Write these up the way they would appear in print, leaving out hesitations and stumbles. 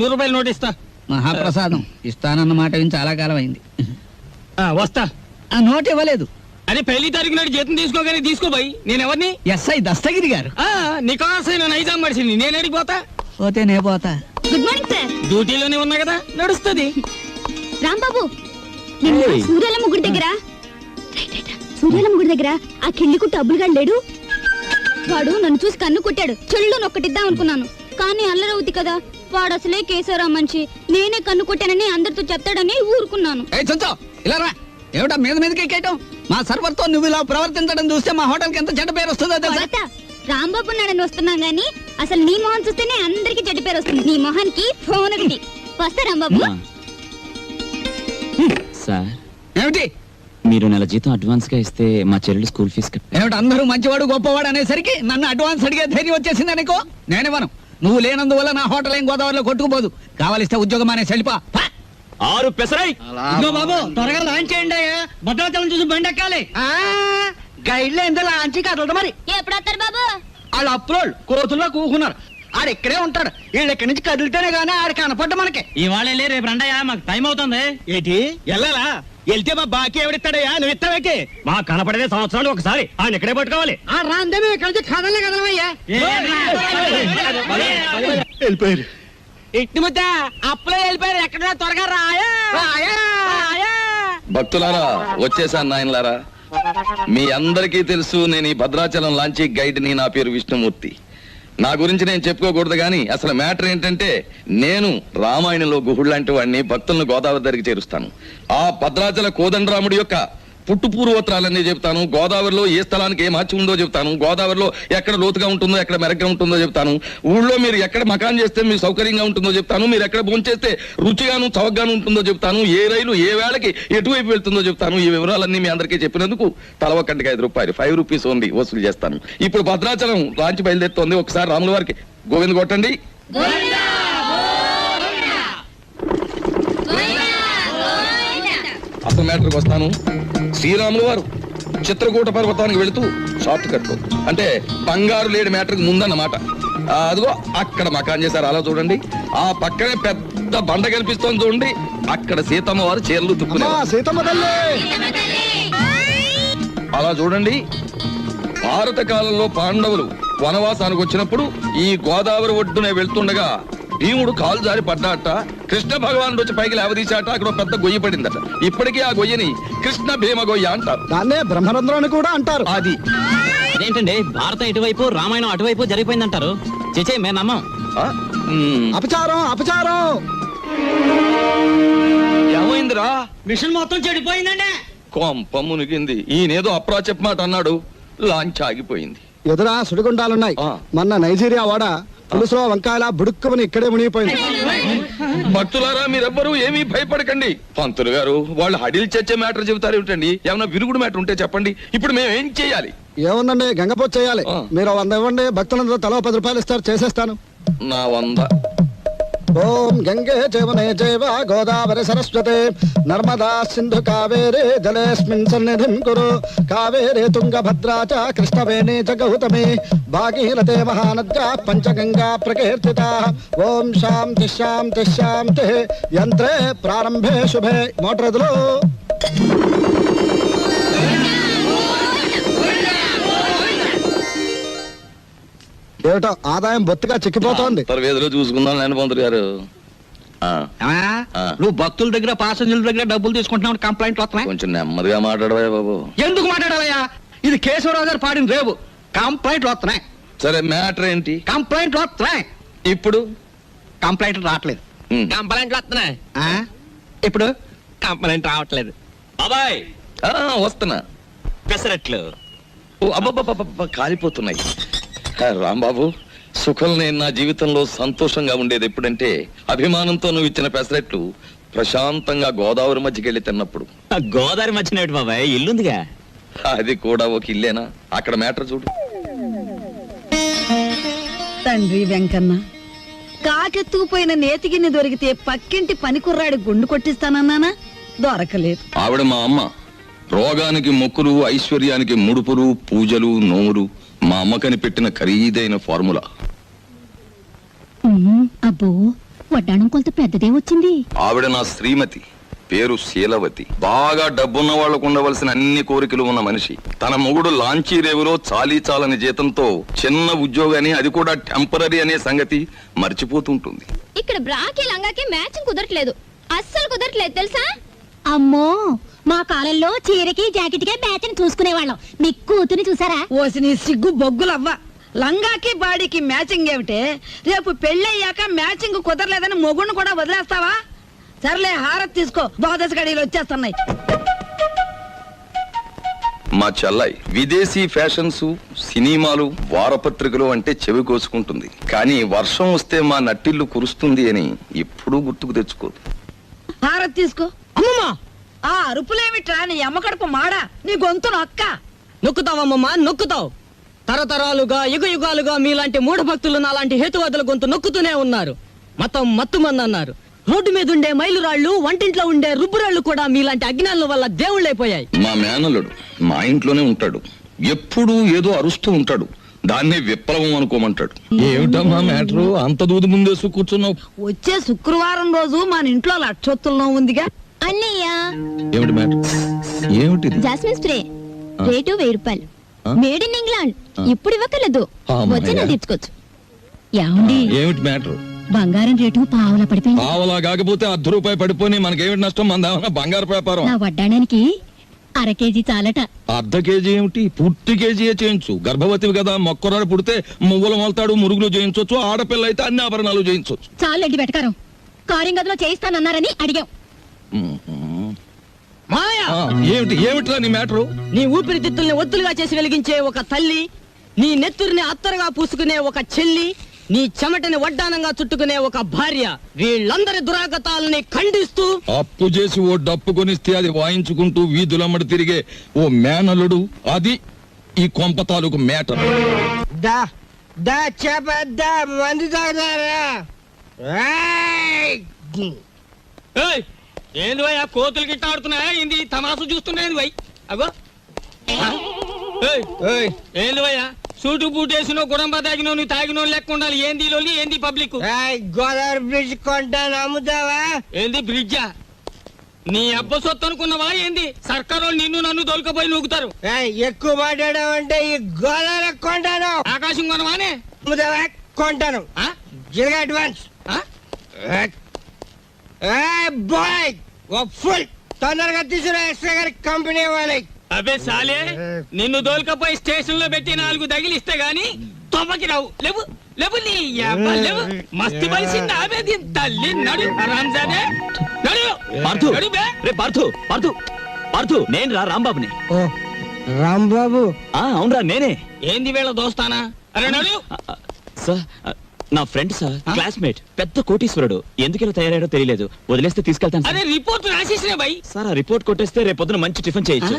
100 రూపాయలు నోట్ ఇస్తా. మహాప్రసాదం ఇస్తానన్న మాట విని చాలా కాలం అయింది. వస్తా. ఆ నోట్ ఇవ్వలేదు. అరే 1 తారీఖు నాడు జీతం తీసుకోగానే తీసుకోబాయి. నేను ఎవరిని? ఎస్ఐ దస్తగిరి గారు. నీకోసైన నైజాం మనిషిని. నేను అడిగిపోతా. పోతే నే పోతా. Good morning sir. డ్యూటీలోనే ఉన్నా కదా, నడుస్తుంది. రాంబాబు, సూర్యాలమ్మ గుడి దగ్గర ఆ కిళ్ళి కుట్టు అబ్బులుగాడు లేడు? వాడు నన్ను చూసి కన్ను కుట్టాడు. చెల్లు నొక్కటిద్దాం అనుకున్నాను, కానీ అల్లరవుద్ది కదా. వాడు అసలే కేశవరా మనిషి. నేనే కన్ను కొట్టానని అందరితో చెప్తాడని ఊరుకున్నాను. ఏమిటా మీద మీదకి ఎక్కేయటం? మా సర్వర్ తో నువ్వు ఇలా ప్రవర్తించడం చూస్తే మా హోటల్ కి ఎంత చెడ్డ పేరు వస్తుందో తెలుసా? రాంబాబు నాడని వస్తున్నాం గానీ అసలు నీ మొహం చూస్తేనే అందరికి చెడ్డ పేరు వస్తుంది. నీ మొహానికి ఫోన్ ఒకటి. వస్తా రాంబాబు. సార్, ఏమిటి? మీరు నెల జీతం అడ్వాన్స్ గా ఇస్తే మా చెల్లెలు స్కూల్ ఫీజు ఏమిటి? అందరూ మంచివాడు గొప్పవాడు అనేసరికి నన్ను అడ్వాన్స్ అడిగే ధైర్యం వచ్చేసింది అనుకో. నేనివ్వను. నువ్వు లేనందువల్ల నా హోటల్ ఏం గోదావరిలో కొట్టుకుపోదు. కావాలిస్తే ఉద్యోగం అనే సెల్పా 6 పెసరై. బాబు త్వరగా లాంచ్ చేయండి. భద్రాచలం చూసి బండి ఎక్కాలి. గైడ్లో ఎంత లాంచ్ కదలదు మరి. ఎప్పుడు వస్తారు బాబు? వాళ్ళు అప్రోల్ కోతుల్లో కూకున్నారు. ఆడు ఇక్కడే ఉంటాడు. వీళ్ళు ఇక్కడి నుంచి కదిలితేనే గానీ ఆడు కనపడ్డ మనకి. ఇవాళ రేపు రండయ్యా, మాకు టైం అవుతుంది. ఏంటి వెళ్ళాలా? వెళ్తే మా బాకీ ఎవడిస్తాడయ్యా? నువ్వు ఇస్తావేకి? మా కనపడేదే సంవత్సరాలు ఒకసారి. ఆయన ఇక్కడే పట్టుకోవాలి. రాందే మేము ఇక్కడ నుంచి కదలే కదలమయ్యా. వెళ్ళిపోయారు. ఇట్టి ముద్ద అప్పులే వెళ్ళిపోయారు. ఎక్కడ త్వరగా రాయా. భక్తులారా, వచ్చేసాను నాయనలారా. మీ అందరికీ తెలుసు, నేను ఈ భద్రాచలం లాంచీ గైడ్ని. నా పేరు విష్ణుమూర్తి. నా గురించి నేను చెప్పుకోకూడదు కానీ అసలు మ్యాటర్ ఏంటంటే, నేను రామాయణంలో గుహుడు లాంటి వాడిని. భక్తులను గోదావరి దగ్గరికి చేరుస్తాను. ఆ భద్రాచల కోదండరాముడి యొక్క పుట్టు పూర్వోత్తరాలన్నీ చెప్తాను. గోదావరిలో ఏ స్థలానికి ఏ మార్చి ఉందో చెప్తాను. గోదావరిలో ఎక్కడ లోతుగా ఉంటుందో, ఎక్కడ మెరగ్గా ఉంటుందో చెప్తాను. ఊళ్ళో మీరు ఎక్కడ మకాన్ చేస్తే మీకు సౌకర్యంగా ఉంటుందో చెప్తాను. మీరు ఎక్కడ భోంచేస్తే రుచిగాను చవకగాను ఉంటుందో చెప్తాను. ఏ రైలు ఏ వేళకి ఎటువైపు వెళ్తుందో చెప్తాను. ఈ వివరాలన్నీ మీ అందరికీ చెప్పినందుకు తల ఒక్కంటికి 5 రూపాయలు, 5 రూపీస్ ఓన్లీ వసూలు చేస్తాను. ఇప్పుడు భద్రాచలం లాంచి బయలుదేరుతోంది. ఒకసారి రాముల వారికి గోవింద కొట్టండి. అసలు మ్యాటర్కి వస్తాను. శ్రీరాములు వారు చిత్రకూట పర్వతానికి వెళుతూ షార్ట్ కట్ అంటే బంగారు లేడి మ్యాటర్కి ముందన్నమాట. అదిగో అక్కడ మకాన్ చేశారు. అలా చూడండి. ఆ పక్కనే పెద్ద బండ కనిపిస్తోంది చూడండి. అక్కడ సీతమ్మ వారు చీరలు తుక్కునేవారు. అలా చూడండి. భారత కాలంలో పాండవులు వనవాసానికి వచ్చినప్పుడు ఈ గోదావరి ఒడ్డునే వెళ్తుండగా భీముడు కాలు జారి పడ్డాట. కృష్ణ భగవానుడు వచ్చి పైకి లేవదీశాట. అక్కడ పెద్ద గొయ్యి పడిందట. ఇప్పటికీ ఆ గొయ్యని కృష్ణ భీమ గొయ్య అంటారు. దాన్నే బ్రహ్మరంధ్రం అని కూడా అంటారు. అది అదేంటండి, భారతం ఇటువైపు రామాయణం అటువైపు జరిగిపోయిందంటారు. చేచే మేము నమ్మం. అపచారం అపచారం. ఏమైందిరా? మిషన్ మొత్తం చెడిపోయిందండి. కొంప మునిగింది. ఈయనేదో అప్రా చెప్పమాట అన్నాడు. లాంచ్ ఆగిపోయింది. ఎదురా సుడిగుండాలున్నాయి. మొన్న నైజీరియా వాడ పులుసులో వంకాయల బుడుక్కుమని ఇక్కడే మునిగిపోయింది. భక్తులారా, మీరెవ్వరూ ఏమీ భయపడకండి. పంతులు గారు వాళ్ళు హడిల్ చచ్చే మ్యాటర్ చెబుతారు ఏమిటండి? ఏమన్నా విరుగుడు మ్యాటర్ ఉంటే చెప్పండి. ఇప్పుడు మేము ఏం చేయాలి? ఏముందండి, గంగపోతు చేయాలి. మీరు 100 ఇవ్వండి. భక్తులందరూ తలో 10 రూపాయలు ఇస్తారు. చేసేస్తాను. నా 100. ఓం గంగే జవనే జైవ గోదావరి సరస్వతే నర్మదా సింధు కావేరే జలేస్మిన్ సన్నిధిం కురు కావేరే తుంగభద్రా చ కృష్ణవేణి చ గౌతమి భాగీరథే మహానద్యా పంచగంగా ప్రకీర్తితా. ఓం శాంతి శాంతి శాంతి. యంత్రే ప్రారంభే శుభే. మోటార్ ఎదురు. ఏమిటో ఆదాయం బొత్తిగా చిక్కిపోతోంది. వేదిలో చూసుకుందాం నేను పంతులు గారు. నువ్వు భక్తుల దగ్గర పాసెంజర్ల దగ్గర డబ్బులు తీసుకుంటున్నావు. కంప్లైంట్లు వస్తున్నాయి. కొంచెం నెమ్మదిగా మాట్లాడవా బాబు. ఎందుకు మాట్లాడాలయ్యా? ఇది కేశవరావు గారు పాడిన రేవు. కంప్లైంట్లు వస్తున్నాయి. సరే, మ్యాటర్ ఏంటి? కంప్లైంట్లు వస్తున్నాయి. ఇప్పుడు కంప్లైంట్లు రావట్లేదు. కంప్లైంట్లు వస్తున్నాయి. ఇప్పుడు కంప్లైంట్ రావట్లేదు. బాబాయ్ వస్తున్నా. పెసరట్లు అబ్బబ్బబ్బ కాలిపోతున్నాయి. రాంబాబు, సుఖం నేను నా జీవితంలో సంతోషంగా ఉండేది ఎప్పుడంటే అభిమానంతో నువ్వు ఇచ్చిన పెసరెట్లు ప్రశాంతంగా గోదావరి మధ్యకి వెళ్ళి తిన్నప్పుడు. గోదావరి మధ్యన బాబాయ్ ఇల్లుందిగా. అది కూడా ఒక ఇల్లేనా? అక్కడ మ్యాటర్ చూడు. తండ్రి వెంకన్న, కాకెత్తుకుపోయిన నేతిగిన్నె దొరికితే పక్కింటి పనికుర్రాడి గుండు కొట్టిస్తానన్నానా? దొరకలేదు. ఆవిడ మా అమ్మ. రోగానికి మొక్కులు, ఐశ్వర్యానికి ముడుపులు, పూజలు, నోములు మా అమ్మకని పెట్టిన ఖరీదైన ఫార్ములా. అబ్బో, వడ్డాణం కొంత పెద్దదే వచ్చింది. ఆవిడ నా శ్రీమతి, పేరు శీలవతి. బాగా డబ్బున్న వాళ్లకు ఉండవలసిన అన్ని కోరికలు ఉన్న మనిషి. తన మొగుడు లాంచీ రేవులో చాలని జీతంతో చిన్న ఉద్యోగాన్ని, అది కూడా టెంపరరీ అనే సంగతి మర్చిపోతుంటుంది. ఇక్కడ బ్రాకి లంగాకి మ్యాచింగ్ కుదరట్లేదు, అస్సలు కుదరట్లేదు తెలుసా? అమ్మో, మా కాలంలో చీరకి జాకెట్కే మ్యాచింగ్ చూసుకునేవాళ్ళం. మీ కూతుని చూసారా? ఓసి నీ సిగ్గు బొగ్గులవ్వ. లంగాకి బాడీకి మ్యాచింగ్ ఏమిటే? రేపు పెళ్ళయ్యాక మ్యాచింగ్ కుదరలేదని మొగుణ్ణి కూడా వదిలేస్తావా? సర్లే, హారతి తీసుకో, ద్వాదశ గడియలు వచ్చేస్తున్నాయి. మా చెల్లాయి విదేశీ ఫ్యాషన్స్, సినిమాలు, వారపత్రికలు అంటే చెవి కోసుకుంటుంది. కానీ వర్షం వస్తే మా నట్టిల్లు కురుస్తుంది అని ఎప్పుడూ గుర్తుకు తెచ్చుకోదు. హారతి తీసుకో. అమ్మమ్మా, ఆ అరుపులేమిట్రా? నీ అమ్మకడుపు మాడా, నీ గొంతు నొక్క. నొక్కుతావమ్మమ్మా, నొక్కుతావు. తరతరాలుగా యుగాలుగా మీలాంటి మూఢభక్తులు నాలాంటి హేతువాదుల గొంతు నొక్కుతూనే ఉన్నారు. మతం మత్తుమంది అన్నారు. రోడ్డు మీద ఉండే మైలురాళ్లు, వంటింట్లో ఉండే రుబ్బురాళ్లు కూడా మీలాంటి అజ్ఞానుల వల్ల దేవుళ్ళైపోయాయి. మా మేనల్లుడు మా ఇంట్లోనే ఉంటాడు. ఎప్పుడూ ఏదో అరుస్తూ ఉంటాడు. దాన్నే విప్లవం అనుకోమంటాడు. ఏమిటమ్మా మ్యాటరు? అంత దూది ముందేసు కూర్చున్నావు. వచ్చే శుక్రవారం రోజు మన ఇంట్లో లక్షొత్తుల్లో ఉందిగా. అన్నయ్య, ఏమిటి మ్యాటర్? ఏమిటి? జాస్మిన్ స్ప్రే రేటు 1000 రూపాయలు. Made in England. ఇప్పుడు ఇవ్వకలేదు, వచ్చిన తీర్చుకోవచ్చు. ఏమండి, ఏమిటి మ్యాటర్? బంగారం రేటు పావులా పడిపోయింది. పావలా కాకపోతే ₹10 పడిపోయి మనకేమిటి నష్టం? మన బంగారు వ్యాపారం. నా వడ్డాడానికి 1/2 కేజీ చాలట. ½ కేజీ ఏమిటి? పూర్తి కేజీయే చేయించు. గర్భవతివి కదా, మొక్కరాడు పుడితే మువ్వలు మొలతాడు, మురుగులు చేయించవచ్చు. ఆడపిల్ల అయితే అన్ని ఆభరణాలు చేయించవచ్చు. చాలండి వెటకారం. కారింగదిలో చేయిస్తానన్నారని అడిగాం. ఏమిట్రా నీ మ్యాటరు? నీ ఊపిరితిత్తుల్ని ఒత్తులుగా చేసి వెలిగించే ఒక తల్లి, నీ నెత్తురిని అత్తరుగా పూసుకునే ఒక చెల్లి, నీ చెమటని వడ్డానంగా చుట్టుకునే ఒక భార్య, వీళ్ళందరి దురాగతాలని ఖండిస్తూ అప్పు చేసి ఓ డప్పు కొనిస్తే అది వాయించుకుంటూ వీధులమ్మడి తిరిగే ఓ మేనలుడు, అది ఈ కొంప తాలూకు మేటర్. ఏంది వై, ఆ కోతులు గిట్ట ఆడుతున్నాయా? ఏంది తమాసు చూస్తున్నాయి వై? అగో ఏంది వయ్యా, సూటు బూటేసినో గుడంబ తాగినో నువ్వు తాగినో లెక్క ఉండాలి. ఏంది లోలి, ఏంది పబ్లిక్? గోదావరి బ్రిడ్జ్ కొంటాను, అమ్ముతావా? ఏంది బ్రిడ్జా? నీ అబ్బ సొత్తు అనుకున్నావా ఏంది? సర్కారు నిన్ను నన్ను దొలకపోయి నూగుతారు. ఎక్కువ మాట్లాడావంటే ఈ గోదావరి కొంటాను. ఆకాశం కొనవానే? అమ్ముతావా? కొంటాను. జిల్గా అడ్వాన్స్. బాయ్ ఫుల్ తొందరగా తీసుకురా, ఎక్స్ట్రా గారి కంపెనీ వాళ్ళకి. అబే సాలే, నిన్ను దోల్కపోయి స్టేషన్ లో పెట్టి 4 తగిలిస్తే గాని తొమ్మకి రావు. లేవు లేవు, నీ యబ్బ లేవు. మస్తి బలిసింది ఆమె దీని తల్లి. నడు రాంజాదే, నడు నడు బే. రే పార్థు, నేను రా రాంబాబుని. రాంబాబు? అవునరా నేనే. ఏంది వీళ్ళ దోస్తానా? అరే నడు. సార్, నా ఫ్రెండ్ సార్, క్లాస్మేట్, పెద్ద కోటీశ్వరుడు. ఎందుకు ఇలా తయారయ్యాడో తెలియలేదు. వదిలేస్తే తీసుకెళ్తాను సార్. అరే రిపోర్ట్ రాసేసినా బై. సార్, ఆ రిపోర్ట్ కొట్టేస్తే రేపు పొద్దున మంచి టిఫిన్ చేయొచ్చు.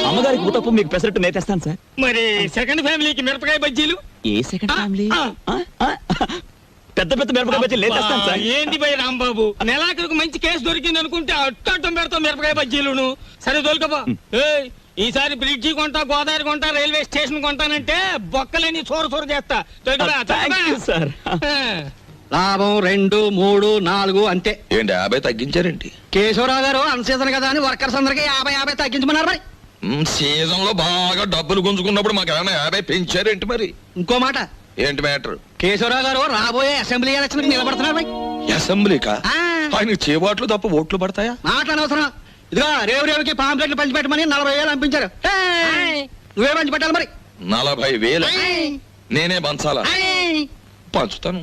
అమ్మగారికి ఊతప్పు, మీకు పెసరట్టు నేతేస్తాను సార్. మరి సెకండ్ ఫ్యామిలీకి మిరపకాయ బజ్జీలు? ఏ సెకండ్ ఫ్యామిలీ? పెద్ద మిరపకాయ బజ్జీలు నేతేస్తాను సార్. ఏంది బై రాంబాబు, నెలాఖరుకు మంచి కేసు దొరికింది అనుకుంటే అట్టం పెడతాం మిరపకాయ బజ్జీలును. సరే దొరకబా. ఈసారి బ్రిడ్జి కొంటా, గోదావరి కొంటా, రైల్వే స్టేషన్ కొంటానంటే బొక్కలని చోర చేస్తా. సార్, లాభం 2, 3, 4 అంతే. ఏంటి 50 తగ్గించారేంటి? కేశవరావు గారు అన్సీజన్ కదా అని వర్కర్స్ అందరికి 50 తగ్గించమన్నారు. మరి సీజన్ లో బాగా డబ్బులు గుంజుకున్నప్పుడు మాకు ఏమైనా 50 పెంచారేంటి? మరి ఇంకో మాట, ఏంటి మ్యాటర్? కేశవరావు గారు రాబోయే అసెంబ్లీ ఎలక్షన్ నిలబడుతున్నారు. మరి అసెంబ్లీకా? ఆయన చేబాట్లు తప్ప ఓట్లు పడతాయా? మాట్లాడనవసరం. ఇదిగో రేవుకి పాంప్లెట్లు పంచిపెట్టమని 40,000 పంపించారు. నువ్వే పంచి పెట్టాలి. మరి 40,000 నేనే పంచాలా? పంచుతాను.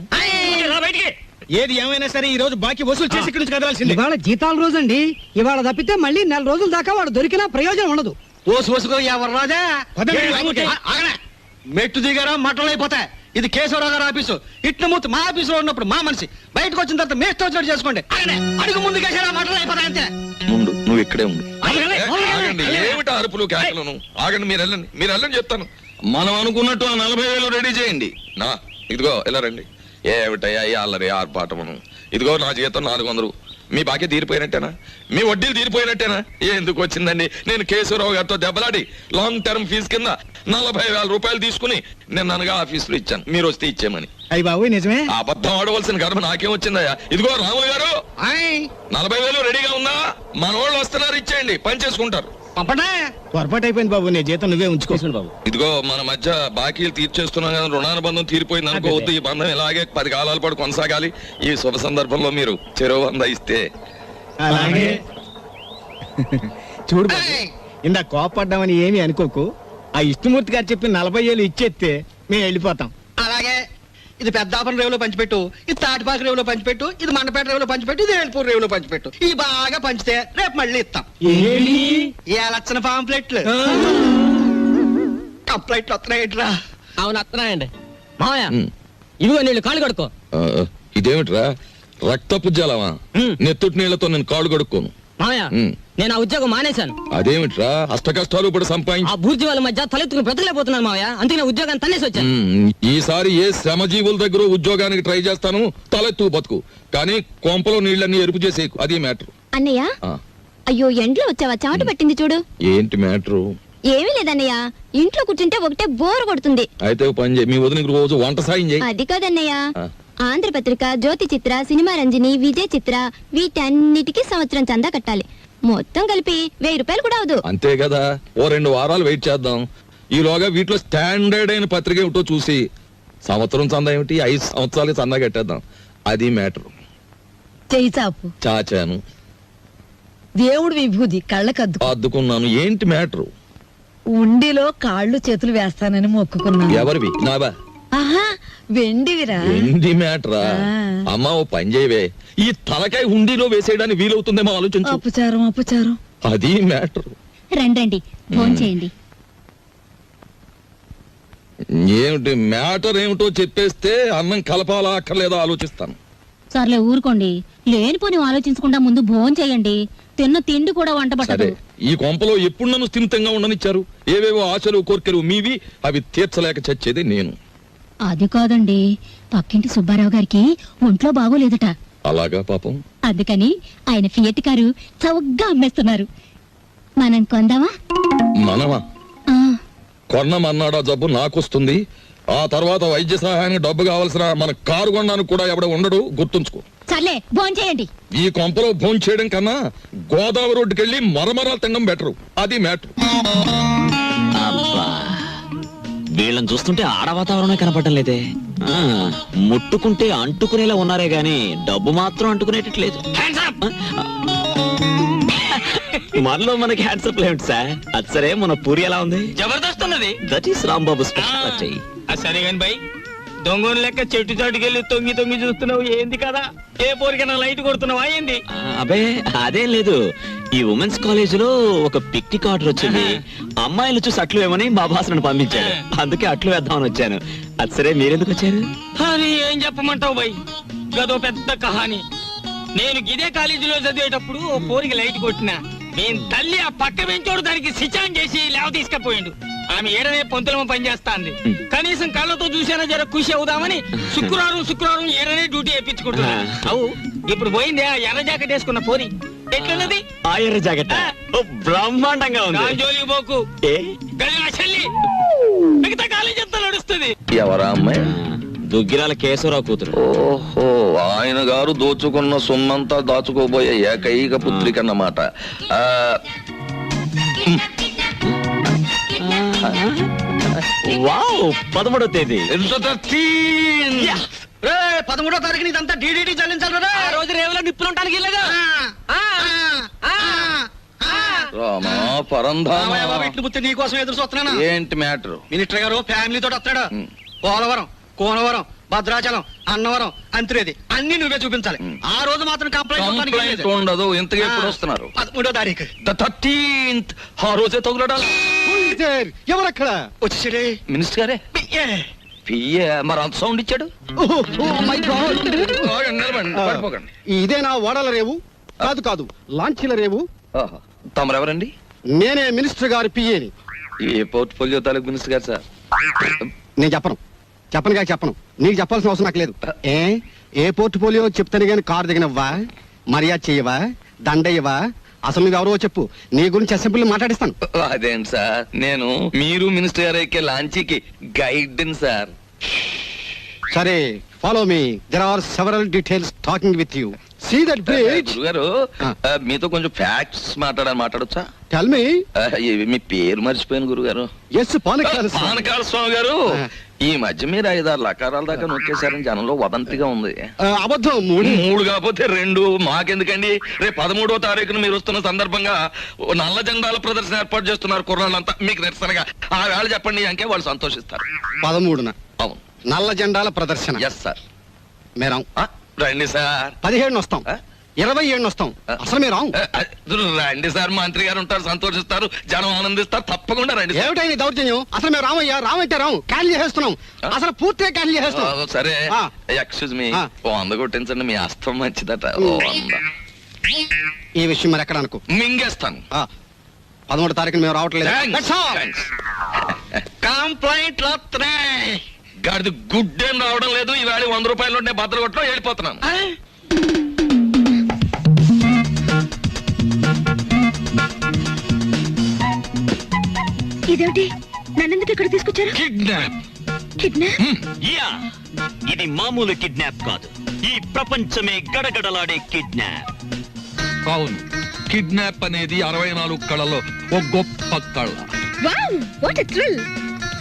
ఏది ఏమైనా సరే ఈ రోజు బాకీ వసూలు చేసి ఇక్కడి నుంచి కదలాల్సింది. ఇవాళ జీతాల రోజు అండి. ఇవాళ తప్పితే మళ్ళీ 4 రోజుల దాకా వాడు దొరికినా ప్రయోజనం ఉండదు. ఓసుకో ఎవరు రాజా మెట్టు దిగారా మట్టలు అయిపోతాయి. ఇది కేశవరావు గారు ఆఫీసు. ఇట్ల మూర్తి మా ఆఫీసులో ఉన్నప్పుడు మా మనిషి, బయటకు వచ్చిన తర్వాత మేస్తో వచ్చినట్టు చేసుకోండి. అడుగు ముందు కేసారా మట్టలు అయిపోతాయి అంతే. ముందు నువ్వు ఇక్కడే ఉండు. ఆగండి, ఏమిటి అరుపులు కేకలను? ఆగండి, మీరు వెళ్ళండి చెప్తాను. మనం అనుకున్నట్టు ఆ 40,000 రెడీ చేయండి. ఇదిగో ఇలా రండి. ఏమిటయ్యా ఈ అల్లరి ఆర్పాటమును? ఇదిగో నా జీతం 400. మీ బాకీ తీరిపోయినట్టేనా? మీ వడ్డీలు తీరిపోయినట్టేనా? ఎందుకు వచ్చిందండి? నేను కేశవరావు గారితో దెబ్బలాడి లాంగ్ టర్మ్ ఫీజు కింద 40,000 రూపాయలు తీసుకుని నేను అనగా ఆఫీసులో ఇచ్చాను, మీరు వస్తే ఇచ్చేమని. అయ్యి బాబు నిజమే. అబద్ధం ఆడవలసిన గర్భ నాకేం వచ్చిందయ్యా? ఇదిగో రాములు గారు, 40,000 రెడీగా ఉందా? మన వాళ్ళు వస్తున్నారు, ఇచ్చేయండి, పని చేసుకుంటారు. పంపడా పొరపాటు అయిపోయింది బాబు, నీ జీతం నువ్వే ఉంచుకోవాలి బాబు. ఇదిగో మన మధ్య బాకీలు తీర్చేస్తున్నాం కదా, రుణానుబంధం తీరిపోయింది అనుకోవద్దు. ఈ బంధం ఇలాగే 10 కాలాల పాటు కొనసాగాలి. ఈ శుభ సందర్భంలో మీరు చెరువు 100 ఇస్తే. అలాగే చూడు బాబు, ఇందా కోపడ్డామని ఏమీ అనుకోకు. ఆ ఇష్టమూర్తి గారు చెప్పి 40,000 ఇచ్చేస్తే మేము వెళ్ళిపోతాం. అలాగే ఇది పెద్దాపురం రేవులో పంచిపెట్టు, ఇది తాటిపాక రేవులో పంచిపెట్టు, ఇది మండపేట రేవులో పంచిపెట్టు, ఇది ఏల్పూర్ రేవులో పంచిపెట్టు. ఈ బాగా పంచితే రేపు మళ్ళీ ఇస్తాం. లక్షణ పాంప్లెట్లు కంప్లైంట్లు వస్తున్నాయిట్రా. అవును వస్తున్నాయండి. మావయ్య ఇదిగో నీళ్ళు కాళ్ళు కడుక్కో. ఇదేమిట్రా, రక్తపు జలమా? నెత్తుటి నీళ్లతో నేను కాళ్ళు కడుక్కోను. మావయ్య నేను ఆ ఉద్యోగం మానేశాను. అదేమిట్రా, అష్ట కష్టాలు ఇప్పుడు సంపాదించి ఆ బూర్జీ వాళ్ళ మధ్య తలెత్తుకుని బ్రతకలేకపోతున్నాను మావయ్య, అందుకే ఉద్యోగాన్ని తన్నేసి వచ్చాను. ఈసారి ఏ శ్రమజీవుల దగ్గర ఉద్యోగానికి ట్రై చేస్తాను, తలెత్తు బతుకు. కానీ కొంపలో నీళ్ళన్నీ ఎరుపు చేసేకు, అది మ్యాటర్. అన్నయ్య అయ్యో ఎండ్లో వచ్చావా, చెమట పట్టింది చూడు. ఏంటి మ్యాటరు? ఏమీ లేదన్నయ్య, ఇంట్లో కూర్చుంటే ఒకటే బోర్ కొడుతుంది. అయితే ఓ పని చేయి, మీ వదినకి రోజు వంట సాయం చేయి. అది కాదన్నయ్య, ఆంధ్రపత్రిక, జ్యోతి చిత్ర, సినిమా రంజని, విజయ్ చిత్ర వీటన్నిటికీ సంవత్సరం చందా కట్టాలి. మొత్తం కలిపి 1000 రూపాయలు కూడా అవదు. అంతే కదా, ఓ 2 వారాలు వెయిట్ చేద్దాం. ఈలోగా వీటిలో స్టాండర్డ్ అయిన పత్రిక ఏమిటో చూసి సంవత్సరం చందా ఏమిటి, 5 సంవత్సరాలు చందా కట్టేద్దాం. అది మ్యాటర్. చెయ్యి చాపు. చాచాను, దేవుడు విభూది కళ్ళకద్దు అద్దుకున్నాను. ఏంటి మ్యాటర్? ఉండిలో కాళ్ళు చేతులు వేస్తానని మొక్కుకున్నాను. ఎవరివి? నావా? ఆహా, వెండివిరా. ఏంటి మ్యాటరా? అమ్మా ఓ పని చేయవే, ఈ తలకాయ హుండీలో వేసేయడానికి వీలవుతుందేమో ఆలోచించు. అపచారం అపచారం. అది మ్యాటర్. రండి ఫోన్ చేయండి. ఏమిటి మ్యాటర్ ఏమిటో చెప్పేస్తే అన్నం కలపాలా అక్కర్లేదో ఆలోచిస్తాను. సర్లే ఊరుకోండి, లేనిపోని ఆలోచించకుండా ముందు భోజనం చేయండి. తిన్న తిండి కూడా వంట సరే, పట్టదు. ఈ కొంపలో ఎప్పుడు నన్ను స్థిమితంగా ఉండనిచ్చారు? ఏవేవో ఆశలు కోర్కెలు మీవి, అవి తీర్చలేక చచ్చేది నేను. అది కాదండి, పక్కింటి సుబ్బారావు గారికి ఒంట్లో బాగోలేదట. అలాగా పాపం. అందుకని ఆయన ఫియట్ కారు చౌకగా అమ్మేస్తున్నారు. మనం కొందామా? మనమా? కొన్నమన్నాడా జబ్బు నాకొస్తుంది. ఆ తర్వాత వైద్య సహాయానికి డబ్బు కావాల్సిన మన కారు కొనడానికి కూడా ఎవడ ఉండడు, గుర్తుంచుకో. సర్లే భోజనం చేయండి. ఈ కొంపలో భోజనం చేయడం కన్నా గోదావరి రోడ్డుకెళ్ళి మరమరాలు తినడం బెటరు. అది మ్యాటర్. వీళ్ళని చూస్తుంటే ఆడ వాతావరణమే కనపడటం లేదే. ముట్టుకుంటే అంటుకునేలా ఉన్నారే గాని డబ్బు మాత్రం అంటుకునేటట్లేదు. మనలో మనకి హ్యాండ్సప్ లేండి సార్. అది సరే, మన పూరి ఎలా ఉంది? జబర్దస్త్ ఉన్నది. That is Rambabu special. సరే గాని బై, దొంగను లెక్క చెట్టు చాటుకెళ్ళి తొంగి తొంగి చూస్తున్నావు ఏంది కదా? ఏ పోరికైనా లైట్ కొడుతున్నావా ఏంది? అబే అదేం లేదు, ఈ ఉమెన్స్ కాలేజ్ లో ఒక పిక్నిక్ ఆర్డర్ వచ్చింది. అమ్మాయిలు చూసి అట్లు వేమని మా బాస్ నన్ను పంపించాడు, అందుకే అట్లు వేద్దామని వచ్చాను. అది సరే, మీరెందుకు వచ్చారు? అని ఏం చెప్పమంటావు బై, గదో పెద్ద కహాని. నేను ఇదే కాలేజీలో చదివేటప్పుడు ఓ పోరికి లైట్ కొట్టినా, నేను తల్లి ఆ పక్క వెంచోడు దానికి సిచాన్ చేసి లేవ తీసుకపోయిండు. ఆమె ఏడనే పొంతులమ పనిచేస్తాంది. కనీసం కళ్ళతో చూసేనా జర ఖుషి అవుదామని శుక్రవారం ఏడనే డ్యూటీ వేయించుకుంటున్నా. అవు ఇప్పుడు పోయింది ఆ ఎర్ర జాకెట్ వేసుకున్న పోరి. ఎట్లున్నది ఆ ఎర్ర జాకెట్? బ్రహ్మాండంగా ఉంది. జోలికి పోకు, గది నా చెల్లి. మిగతా కాలేజీ అంతా నడుస్తుంది. ఎవరా అమ్మాయి? దుగ్గిరాల కేశవరావు కూతురు. ఓహో, ఆయన గారు దోచుకున్న సొమ్మంతా దాచుకోబోయే ఏకైక పుత్రిక అన్నమాట. వావ్, 13వ తేదీ. 13వ తారీఖుని ఇదంతా డీడీటీ చెల్లించాలి. ఆ రోజు రేవులో నిప్పులు ఉంటానికి వెళ్ళగా రామా పరంధామా, నీకోసం ఎదురు చూస్తున్నాను. ఏంటి మ్యాటర్? మినిస్టర్ గారు ఫ్యామిలీతో వస్తాడు. పోలవరం, కోనవరం, భద్రాచలం, అన్నవరం, అంత్రేది అన్ని నువ్వే చూపించాలి. ఆ రోజు మాత్రం కంప్లైంట్ ఉండదు. ఇంతగా ఎప్పుడు వస్తున్నారు? 13వ తారీఖు. 13th. ఆ రోజే తగులడా? ఎవరక్కడ వచ్చేసాడే? మినిస్టర్ గారే. పియ్యే మరి అంత సౌండ్ ఇచ్చాడు. పడిపోకండి. ఇదేనా ఓడల రేవు? కాదు కాదు, లాంచీల రేవు. తమరెవరండి? నేనే మినిస్టర్ గారి పిఏని. ఏ పోర్ట్ఫోలియో తాలూకు మినిస్టర్ గారు సార్? నేను చెప్పను. నీకు చెప్పాల్సిన అవసరం నాకు లేదు. ఏ పోర్ట్ఫోలియో చెప్తాను కానీ కారు దిగనవ్వా, మర్యాద చెయ్యవా, దండయ్యవా, అసలు నువ్వు ఎవరో చెప్పు, నీ గురించి అసెంబ్లీ మాట్లాడిస్తాను. అదేంటి సార్, నేను మీరు మినిస్టర్ గారు ఎక్కే లాంచీకి గైడ్ సార్. సరే, follow me. There are several details talking with you. See that bridge. గురుగారు, మీతో కొంచెం ఫ్యాక్ట్స్ మాట్లాడొచ్చా? Tell me. మీ పేరు మర్చిపోయాను గురుగారు. ఎస్, పానకాల స్వామి గారు. ఈ మధ్య మీరు 5-6 లకారాల దాకా నొక్కేశారని జనంలో వదంతిగా ఉంది. అబద్ధం. 3 కాకపోతే 2. మాకెందుకండి? రేపు 13వ తారీఖున మీరు వస్తున్న సందర్భంగా నల్ల జెండాల ప్రదర్శన ఏర్పాటు చేస్తున్నారు కుర్రాళ్ళంతా. మీకు నిరసనగా ఆ వేళ చెప్పండి అంకే వాళ్ళు సంతోషిస్తారు. 13న అవును, నల్ల జెండాల ప్రదర్శన. Yes sir. మేరాం. రండి సార్. 17 వస్తాం, 27 వస్తాం. అసలు మీరు రండి సార్, మంత్రి గారు ఉంటారు, సంతోషిస్తారు, జనం ఆనందిస్తారు. తప్పకుండా రండి. ఏమిటైంది దౌర్జన్యం? అసలు మేము రామయ్యా, రామంటే రాము, క్యాన్సిల్ చేసేస్తున్నాం. అసలు పూర్తిగా క్యాన్సిల్ చేసేస్తున్నాం. సరే, ఎక్స్క్యూజ్ మీ, 100 కొట్టించండి, మీ అస్తం మంచిదట. 100. ఈ విషయం మరి ఎక్కడ అనుకో, మింగేస్తాను. 13వ తారీఖున మేము రావట్లేదు. కంప్లైంట్ గాడిది గుడ్డేం రావడం లేదు. ఈవేళ 100 రూపాయలు ఉంటే బద్దలు కొట్టలో వెళ్ళిపోతున్నాను. ఇదేంటి, నన్నెందుకు ఇక్కడ తీసుకొచ్చారు? కిడ్నాప్. కిడ్నాప్? యా, ఇది మామూలు కిడ్నాప్ కాదు, ఈ ప్రపంచమే గడగడలాడే కిడ్నాప్. అవును, కిడ్నాప్ అనేది 64 కళలో ఒక గొప్ప కళ. Wow, what a thrill!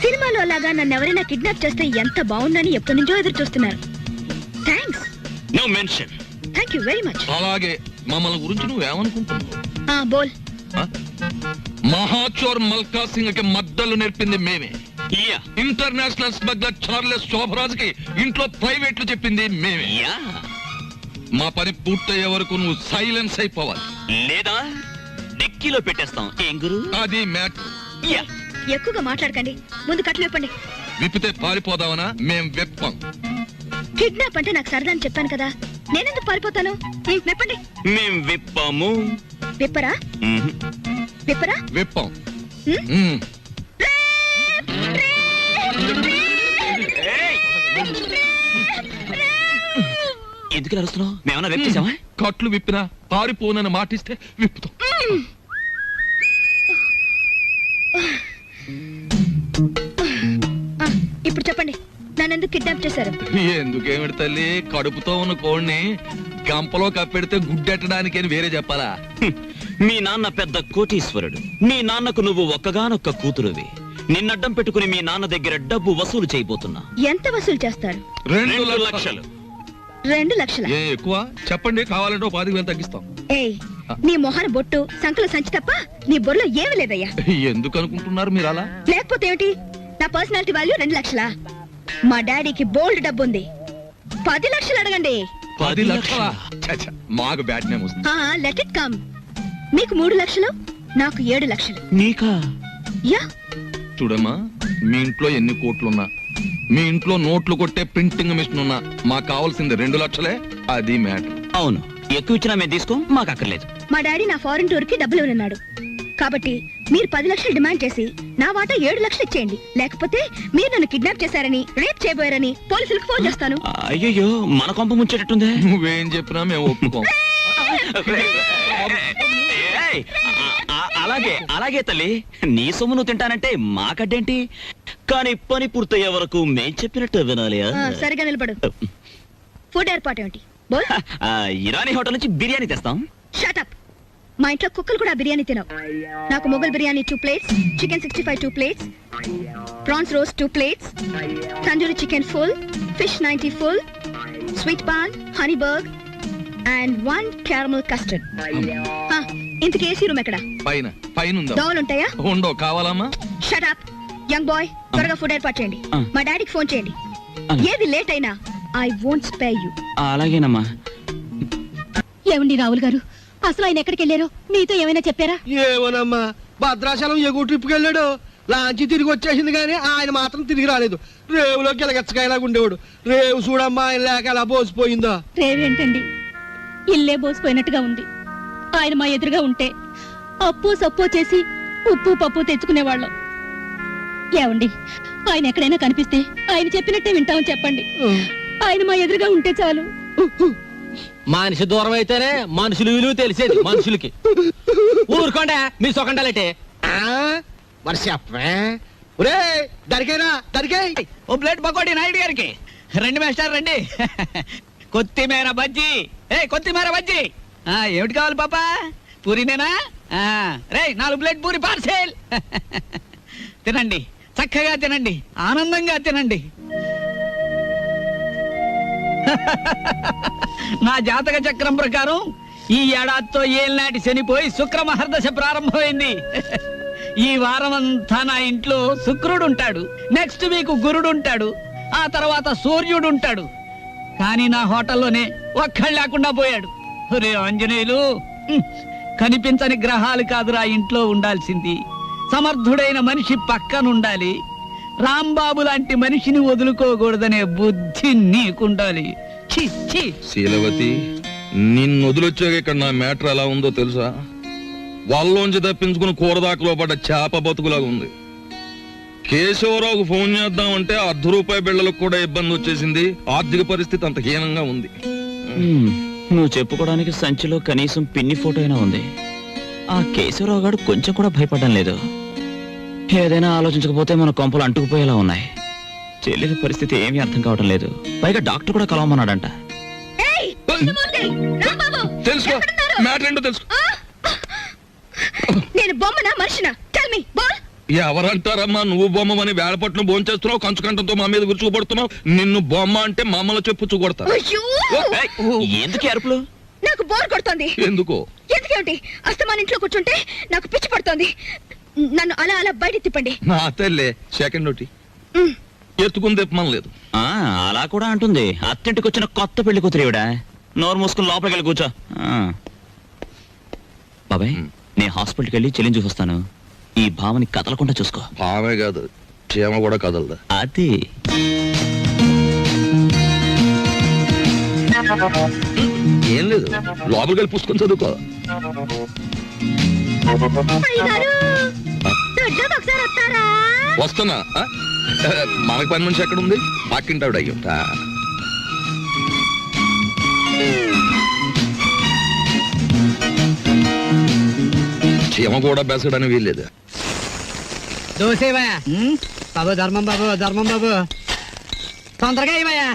సినిమాలో లాగా నన్ను ఎవరైనా కిడ్నాప్ చేస్తే ఎంత బాగుందని ఎప్పటి నుంచో ఎదురు చూస్తున్నారు. Thanks. No mention. Thank you very much. అలాగే మమ్మల్ని గురించి నువ్వేమనుకుంటున్నావు? బోల్. మహాచోర్ మల్కా సింగ్ కి మద్దలు నేర్పింది మేమే. Yeah, international smuggler Charles Shobharaj కి ఇంట్లో ప్రైవేట్లు చెప్పింది మేమే. యా, మా పని పూర్తయ్యే వరకు నువ్వు సైలెన్స్ అయిపోవాలి, లేదా డిక్కీలో పెట్టేస్తాం. ఏం గురు? అది మ్యాటర్. యా, ఎక్కువగా మాట్లాడకండి, ముందు కట్లు విప్పండి. విప్పితే పారిపోదామనా? మేం విప్పం. కిడ్నాప్ అంటే నాకు సరదా అని చెప్పాను కదా, నేనెందుకు పారిపోతాను? విప్పండి. మేం విప్పాము. విప్పరా? విప్పరా? విప్పం. ఎందుకు అరుస్తున్నావు? మేమన్నా వెప్ చేసామా? కట్లు విప్పినా పారిపోనని మాటిస్తే విప్పుతాం. ఇప్పుడు చెప్పండి, నన్నెందుకు కిడ్నాప్ చేశారు? ఎందుకేమిటి తల్లి, కడుపుతో ఉన్న కోడిని గంపలో కప్పెడితే గుడ్డెట్టడానికి అని వేరే చెప్పాలా? మీ నాన్న పెద్ద కోటీశ్వరుడు, మీ నాన్నకు నువ్వు ఒక్కగానొక్క కూతురువి. నిన్నడ్డం పెట్టుకుని మీ నాన్న దగ్గర డబ్బు వసూలు చేయబోతున్నా. ఎంత వసూలు చేస్తారు? 2 లక్షలు. 2 లక్షల? ఏ ఎక్కువ చెప్పండి, కావాలంటే 10,000 తగ్గిస్తాం. ఏయ్, నీ మొహన బొట్టు, సంకల సంచి తప్ప నీ బొర్రలో ఏమీ లేదయ్యా. ఎందుకు అనుకుంటున్నారు మీరు అలా? లేకపోతే ఏమిటి, నా పర్సనాలిటీ వాల్యూ 2 లక్షలా? మా డాడీకి బోల్డ్ డబ్బు ఉంది, 10 లక్షలు అడగండి. 10 లక్షలా? మాకు బ్యాట్ నేమ్ వస్తుంది. Let it come. మీకు 3 లక్షలు, నాకు 7 లక్షలు. నీకా? యా. చూడమ్మా, మీ ఇంట్లో ఎన్ని కోట్లున్నా, మీ ఇంట్లో నోట్లు కొట్టే ప్రింటింగ్ మిషన్ ఉన్నా, మాకు కావాల్సింది 2 లక్షలే. అది మ్యాటర్. అవును, ఎక్కువ ఇచ్చినా మేము తీసుకో, మాకు అక్కర్లేదు. మా డాడీ నా ఫారెన్ టూర్ కి డబ్బులు ఉన్నాడు కాబట్టి మీరు 10 లక్షలు డిమాండ్ చేసి నా వాటా 7 లక్షలు ఇచ్చేయండి. లేకపోతే మీరు నన్ను కిడ్నాప్ చేశారని, రేప్ చేయబోయారని పోలీసులకు ఫోన్ చేస్తాను. అయ్యో, మన కొంప ముంచేటట్టుందే. నువ్వేం చెప్పినా మేము ఒప్పుకోం. ఏయ్, అలాగే అలాగే తల్లి, నీ సొమ్ము నువ్వు తింటానంటే మాకడ్డేంటి? కానీ పని పూర్తయ్యే వరకు మేం చెప్పినట్టు వినాలి. సరిగా నిలబడు. ఫుడ్ ఏర్పాటు ఏమిటి? బోల్. ఇరానీ హోటల్ నుంచి బిర్యానీ తెస్తాం. Shut up. మా ఇంట్లో కుక్కలు కూడా బిర్యానీ తినవు. నాకు Mughal biryani 2 plates, chicken 65 2 plates, prawns roast 2 plates, tandoori chicken full, fish 90 full, sweet paan, honey burg and 1 caramel custard. ఇంతకీ ఏసీ రూమ్ ఎక్కడ? పైన ఉందా? దోవలు ఉంటాయా? ఉండో. కావాలమ్మా? షట్ అప్ యంగ్ బాయ్, త్వరగా ఫుడ్ ఏర్పాటు చేయండి. మా డాడీకి ఫోన్ చేయండి. ఏది లేట్ అయినా ఐ వోంట్ స్పేర్ యు. అలాగేనమ్మా. ఏమండి రావుల్ గారు, అసలు ఆయన ఎక్కడికి వెళ్ళారో మీతో ఏమైనా చెప్పారా? ఏమోనమ్మా, భద్రాచలం ఎగువ ట్రిప్కి వెళ్ళాడు. లాంచి తిరిగి వచ్చేసింది కానీ ఆయన మాత్రం తిరిగి రాలేదు. రేవులో గిలగచ్చకాయలాగా ఉండేవాడు. రేవు చూడమ్మా, ఆయన లేక ఎలా బోసిపోయిందో. రేవేంటండి, ఇల్లే బోసిపోయినట్టుగా ఉంది. ఆయన మా ఎదురుగా ఉంటే అప్పు సప్పు చేసి ఉప్పు పప్పు తెచ్చుకునేవాళ్ళం. ఏమండి ఆయన ఎక్కడైనా కనిపిస్తే ఆయన చెప్పినట్టే వింటామని చెప్పండి. ఆయన మా ఎదురుగా ఉంటే చాలు. మనిషి దూరం అయితేనే మనుషులు విలువ తెలిసేది మనుషులకి. ఊరుకోండా మీ సొకండాలంటే. మరి చెప్పే ఒరే దరికేనా దరికే ఓ ప్లేట్ పకోడీ నాయుడు గారికి రండి మేస్టర్ రండి. కొత్తిమీర బజ్జీ. కొత్తిమీర బజ్జీ ఏమిటి కావాలి పాపా? పూరినేనా? రే 4 ప్లేట్ పూరి పార్సెల్. తినండి, చక్కగా తినండి, ఆనందంగా తినండి. నా జాతక చక్రం ప్రకారం ఈ ఏడాదితో ఏళ్ళనాటి శనిపోయి శుక్ర మహర్దశ ప్రారంభమైంది. ఈ వారం అంతా నా ఇంట్లో శుక్రుడు ఉంటాడు, నెక్స్ట్ వీక్ గురుడు ఉంటాడు, ఆ తర్వాత సూర్యుడు ఉంటాడు. కానీ నా హోటల్లోనే ఒక్కడు లేకుండా పోయాడు. ఒరే ఆంజనేయులు, కనిపించని గ్రహాలు కాదురా ఇంట్లో ఉండాల్సింది. సమర్థుడైన మనిషి పక్కనుండాలి. రాంబాబు లాంటి మనిషిని వదులుకోకూడదనే బుద్ధి నీకుండాలి. ఛీ, ఛీ. శీలవతి, నిన్ను వదిలొచ్చాక ఇక్కడ నా మ్యాటర్ ఎలా ఉందో తెలుసా? వాళ్ళలోంచి తప్పించుకుని కూరదాకలో పడ్డ చేప బతుకులాగా ఉంది. కేశవరావుకు ఫోన్ చేద్దామంటే ₹1 బిళ్ళలకు కూడా ఇబ్బంది వచ్చేసింది. ఆర్థిక పరిస్థితి అంత హీనంగా ఉంది. నువ్వు చెప్పుకోవడానికి సంచిలో కనీసం పిన్ని ఫోటో అయినా ఉంది. ఆ కేశవరావు గారు కొంచెం కూడా భయపడడం లేదు. ఏదైనా ఆలోచించకపోతే మన కొంపలు అంటుకుపోయేలా ఉన్నాయి. చెల్లెలి పరిస్థితి ఏమీ అర్థం కావడం లేదు. పైగా డాక్టర్ కూడా కలవమన్నాడంట. తెలుసుకో, మ్యాటర్ ఏంటో తెలుసుకో. నేను బొమ్మనా మనిషినా? Tell me ball. ఎవరంటారమ్మా నువ్వు బొమ్మని? వేళపట్నం భోంచేస్తున్నావు, కంచుకంఠంతో మా మీద విరుచుకుపడుతున్నావు. నిన్ను బొమ్మ అంటే మమ్మల్ని చెప్పు చూకొడతా. ఎందుకు అరుపులు? నాకు బోర్ కొడుతోంది. ఎందుకో? ఎందుకేమిటి? అస్తమాన్ ఇంట్లో కూర్చుంటే నాకు పిచ్చి పడుతోంది. నన్ను అలా అలా బయట తిప్పండి. నా తల్లే సెకండ్ నోటి ఎత్తుకుని తిప్పమని లేదు. అలా కూడా అంటుంది. అత్తింటికి వచ్చిన కొత్త పెళ్లి కూతురేవిడా. నోరు మూసుకుని లోపలికి వెళ్ళి కూర్చో. బాబాయ్, నేను హాస్పిటల్కి వెళ్ళి చెల్లిని చూపిస్తాను. ఈ భావని కదలకుండా చూసుకో. భావే కాదు, చీమ కూడా కదలదా. అది ఏం లేదు, లోపలికి వెళ్ళి పుస్తకం చదువుకో. వస్తున్నా. మనకు పని మనిషి ఎక్కడ ఉంది? పక్కింటావిడ అయ్యుంటా. చీమ కూడా బెసడని వీల్లేదు. దోసేవయ్యా బాబు, ధర్మం బాబు, ధర్మం బాబు, తొందరగా ఇవయ్యా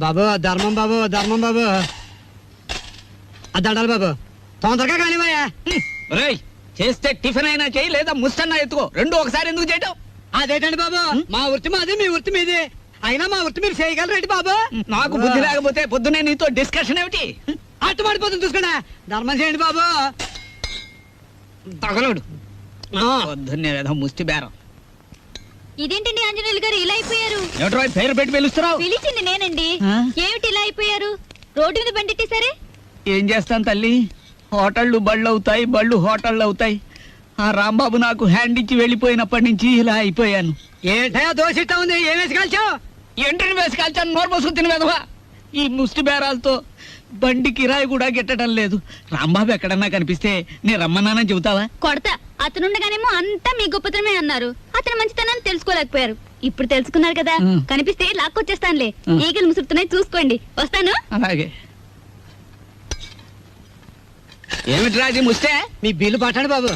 బాబు, ధర్మం బాబు, ధర్మం బాబు, దండాలి బాబు, తొందరగా కానివయ్యా. రేయ్, చేస్తే టిఫిన్ అయినా చేయి, లేదా ముస్తన్నా ఎత్తుకో. రెండు ఒకసారి ఎందుకు చేయటం? అదేటండి బాబు, మా వృత్తి మాది, మీ వృత్తి మీది. అయినా మా వృత్తి మీరు చేయగలరేంటి బాబు? నాకు బుద్ధి లేకపోతే పొద్దునే నీతో డిస్కషన్ ఏమిటి? అట్టుబడిపోతుంది చూసుకోండి. ధర్మం చేయండి బాబు. తగలడు పొద్దున్నే ఏదో ముష్టి బేరం. ఇదేంటండి ఆంజనేయులు గారు ఇలా అయిపోయారు? ఏమిటో పేరు పెట్టి పిలుస్తున్నావు? పిలిచింది నేనండి. ఆ? ఏమిటి ఇలా అయిపోయారు? రోడ్డు మీద బండిట్టేశారే? ఏం చేస్తాను తల్లి, హోటళ్ళు బళ్ళు అవుతాయి, బళ్ళు హోటళ్ళు అవుతాయి. ఆ రాంబాబు నాకు హ్యాండ్ ఇచ్చి వెళ్ళిపోయినప్పటి నుంచి ఇలా అయిపోయాను. ఏంటయ్యా దోషిస్తా ఉంది? ఏం వేసి కాల్చావు? ఎంట్రీని వేసి కాల్చాను, నోరు పోసుకు తిన వెధవా. ఈ ముష్టి బేరాలతో బండి కిరాయి కూడా గిట్టడం లేదు. రాంబాబు ఎక్కడన్నా కనిపిస్తే నేను రమ్మన్నానని చెబుతావా? కొడతా. అతనుండగానేమో అంతా మీ గొప్పతనమే అన్నారు. అతని మంచితనాన్ని తెలుసుకోలేకపోయారు. ఇప్పుడు తెలుసుకున్నారు కదా, కనిపిస్తే లాక్కొచ్చేస్తానులే. ఈగలు ముసురుతున్నాయి, చూసుకోండి. వస్తాను. అలాగే. ఏమిట్రా అది ముస్తే? మీ బిల్లు పట్టండి బాబు.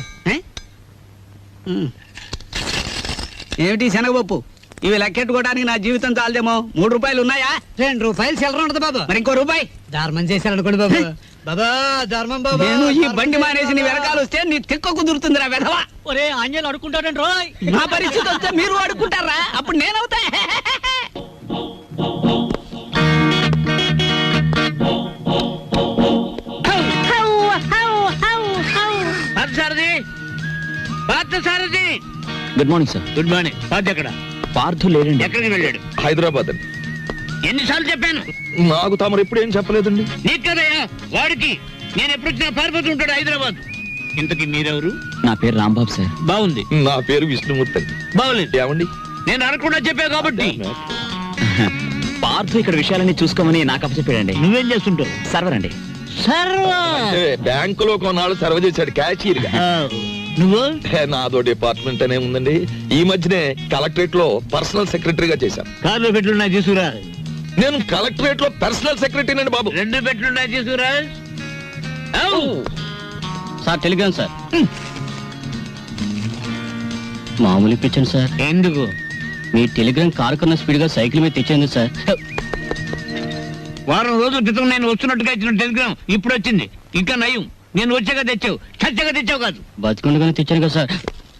ఏమిటి శనగపప్పు? ఇవి లెక్కెట్టుకోవడానికి నా జీవితం చాలదేమో. ₹3 ఉన్నాయా? ₹2 చిల్లర ఉండదు బాబు. మరి ఇంకో రూపాయి ధర్మం చేశారనుకోండి బాబు. బాబా, ధర్మం బాబు. నేను ఈ బండి మానేసి నీ వెనకాల వస్తే నీ తిక్క కుదురుతుందిరా వెధవా. ఒరే ఆంజనేయులు అడుకుంటాడండి రోయ్. నా పరిస్థితి వస్తే మీరు అడుక్కుంటారా? అప్పుడు నేనవుతా. Good morning sir. Good morning. Parth ఎక్కడ? పార్థు లేడండి. ఎక్కడికి వెళ్ళాడు? హైదరాబాద్ అండి. ఎన్నిసార్లు చెప్పాను? నాకు తమరు ఎప్పుడు ఏం చెప్పలేదండి. నీకు కదయ్యా, వాడికి. నేను ఎప్పుడు వచ్చినా పారిపోతూ ఉంటాడు హైదరాబాద్. ఇంతకీ మీరెవరు? నా పేరు రాంబాబు సార్. బాగుంది. నా పేరు విష్ణుమూర్తి అండి. బాగులేదు. ఏమండి? నేను అనకుండా చెప్పా కాబట్టి. పార్థు ఇక్కడ విషయాలన్నీ చూసుకోమని నాకు అప్పచెప్పాడండి. నువ్వేం చేస్తుంటావు? సర్వర్ అండి. సర్వా. బ్యాంకులో కొన్నాళ్ళు సర్వ చేశాడు క్యాషియర్ గా. నువ్వు నాదో డిపార్ట్మెంట్ అనే ఉందండి. ఈ మధ్యనే కలెక్టరేట్ లో పర్సనల్ సెక్రటరీగా చేశాను. కార్లో పెట్లున్నాయి తీసుకురా. నేను కలెక్టరేట్ లో పర్సనల్ సెక్రటరీ అండి బాబు. 2 పెట్లున్నాయి తీసుకురా. Sir Telegram sir. మామూలు ఇప్పించండి సార్. ఎందుకు? మీ టెలిగ్రామ్ కారు కన్నా స్పీడ్ గా సైకిల్ మీద తెచ్చేందు సార్. వారం రోజుల క్రితం నేను వస్తున్నట్టుగా ఇచ్చిన టెలిగ్రామ్ ఇప్పుడు వచ్చింది. ఇంకా నయం, నేను వచ్చాక తెచ్చావు, చచ్చాక తెచ్చావు కాదు. బతికుండగానే తెచ్చాను కదా సార్.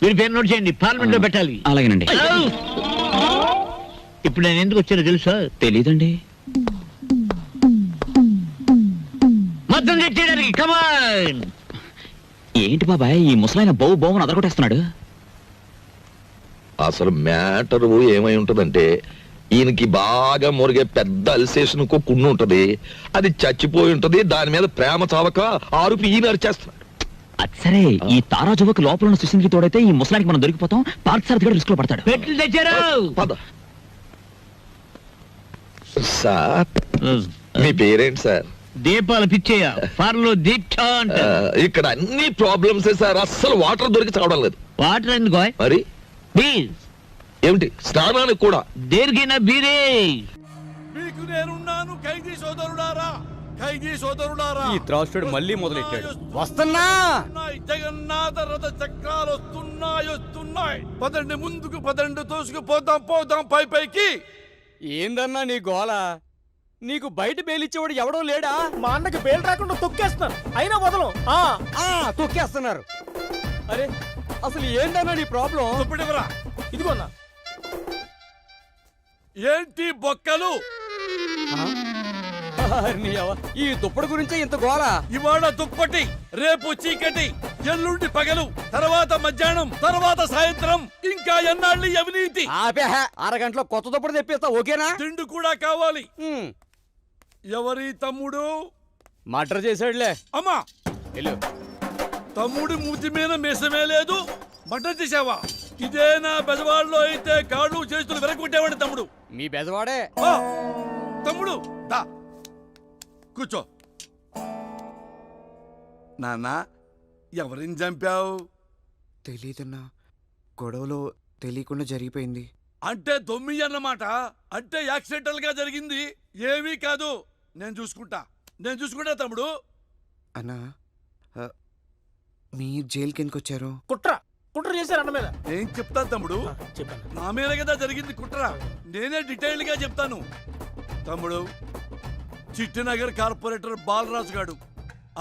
మీరు పేరు నోట్ చేయండి, పార్లమెంట్ లో పెట్టాలి. అలాగేనండి. ఇప్పుడు నేను ఎందుకు వచ్చానో తెలుసా? తెలీదండి. మొత్తం తెచ్చేయడానికి. కమాన్. ఏంటి బాబాయ్ ఈ ముసలాయన బౌ బౌని అదరగొట్టేస్తున్నాడు? అసలు మ్యాటర్ ఏమై ఉంటదంటే, ఈయనకి బాగా మురిగే పెద్ద అల్సేషన్ కున్ను ఉంటది. అది చచ్చిపోయి ఉంటది. దాని మీద ప్రేమ చావక ఆరుపి ఈయన అరిచేస్తున్నాడు. అది సరే, ఈ తారా జువకు లోపల ఉన్న సుశీల్కి తోడైతే ఈ ముసలానికి మనం దొరికిపోతాం. పార్క్ సార్ దగ్గర రిస్క్ లో పడతాడు. పెట్లు తెచ్చారు. పద సార్. మీ పేరేంటి సార్? దీపాలు పిచ్చేయ. ఫార్లో దీక్ష అంటారు. ఇక్కడ అన్ని ప్రాబ్లమ్స్ సార్. అస్సలు వాటర్ దొరికి చావడం లేదు. వాటర్ ఎందుకో? మరి ప్లీజ్. ఏమిటి స్నానానికి కూడా? దేనికైనా బీరే. మీకు నేనున్నాను ఖైదీ సోదరుడారా, ఖైదీ సోదరుడారా. ఈ త్రాసుడు మళ్ళీ మొదలెట్టాడు. వస్తున్నా. జగన్నాథ రథ చక్రాలు వస్తున్నాయి. పదండి ముందుకు, పదండి తోసుకుపోదాం, పోదాం పై పైకి. ఏందన్నా నీ గోల? నీకు బయట బేలిచ్చేవాడు ఎవడో లేడా? మా అన్నకి బేలు రాకుండా తొక్కేస్తున్నారు, అయినా వదలం. తొక్కేస్తున్నారు. అరే అసలు ఏందన్నా నీ ప్రాబ్లం? దుప్పటివరా, ఇదిగోన్నా. ఏంటి బొక్కలు? ఈ దుప్పటి గురించే ఇంత గోల. ఇవాళ దుప్పటి, రేపు చీకటి, ఎల్లుండి పగలు, తర్వాత మధ్యాహ్నం, తర్వాత సాయంత్రం. ఇంకా ఎన్నాళ్ళు ఈ అవినీతి? ఆపే, అరగంటలో కొత్త దుప్పటి తెప్పిస్తా, ఓకేనా? తిండి కూడా కావాలి. ఎవరి తమ్ముడు? మర్డర్ చేశాడులే. అమ్మా, వెళ్ళు. తమ్ముడి మూతి మీద మీసమే లేదు, మర్డర్ చేసావా? ఇదే నా బెజవాడలో అయితే కాళ్ళు చేతులు వెరగొట్టేవాడి తమ్ముడు. మీ బెజవాడే. తమ్ముడు దా కూర్చో. నాన్న, ఎవరిని చంపావు? తెలీదన్నా, గొడవలో తెలియకుండా జరిగిపోయింది. అంటే దొమ్మి అన్నమాట. అంటే యాక్సిడెంటల్ గా జరిగింది, ఏమీ కాదు. నేను చూసుకుంటా తమ్ముడు. అన్నా, మీ జైలుకి ఎందుకు వచ్చారు? కుట్ర చేశారు అన్న మీద. ఏం చెప్తాను తమ్ముడు, నా మీద కదా జరిగింది కుట్ర. నేనే డీటెయిల్డ్ గా చెప్తాను తమ్ముడు. చిట్టినగర్ కార్పొరేటర్ బాలరాజు గాడు,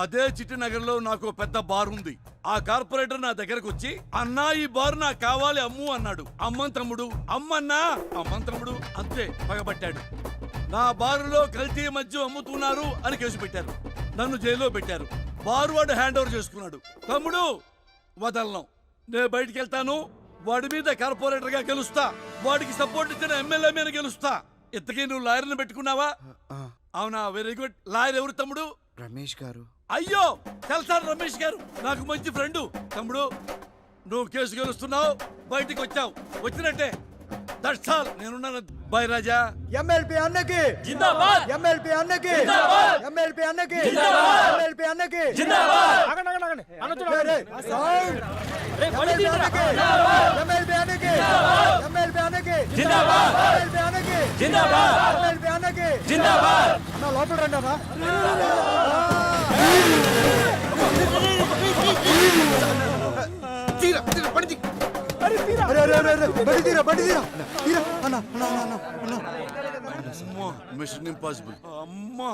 అదే చిట్టినగర్ లో నాకు పెద్ద బార్ ఉంది. ఆ కార్పొరేటర్ నా దగ్గరకు వచ్చి, అన్నా ఈ బార్ నాకు కావాలి అమ్ము అన్నాడు. అమ్మన్ తమ్ముడు, అమ్మన్నా, అమ్మన్ తమ్ముడు అంతే పగబట్టాడు. నా బారులో కల్తీ మద్యం అమ్ముతున్నారు అని కేసు పెట్టారు. నన్ను జైల్లో పెట్టారు. బారు వాడు హ్యాండ్ ఓవర్ చేసుకున్నాడు. తమ్ముడు వదలను, నేను బయటికి వెళ్తాను. వాడి మీద కార్పొరేటర్ గా గెలుస్తా, వాడికి సపోర్ట్ ఇచ్చిన ఎమ్మెల్యే మీద గెలుస్తా. ఇంతకీ నువ్వు లాయర్ని పెట్టుకున్నావా? అవునా, వెరీ గుడ్. లాయర్ ఎవరు తమ్ముడు? రమేష్ గారు. అయ్యో తెలుసా రమేష్ గారు, నాకు మంచి ఫ్రెండ్. తమ్ముడు నువ్వు కేసు గెలుస్తున్నావు, బయటికి వచ్చావు, వచ్చినట్టే. That's all. నేనున్నాను. బాయ్ రాజా. ఎమ్మెల్పీ అన్నకి జిందాబాద్, ఎమ్మెల్పీ అన్నకి జిందాబాద్, ఎమ్మెల్పీ అన్నకి జిందాబాద్, ఎమ్మెల్పీ అన్నకి జిందాబాద్. ఎమ్మెల్పీ అన్నకి ఎమ్మెల్పీ అన్నకి జిందాబాద్, ఎమ్మెల్పీ అన్నకి జిందాబాద్, ఎమ్మెల్పీ అన్నకి జిందాబాద్. నా లోపల రండి అన్నా. Mission Impossible. అమ్మా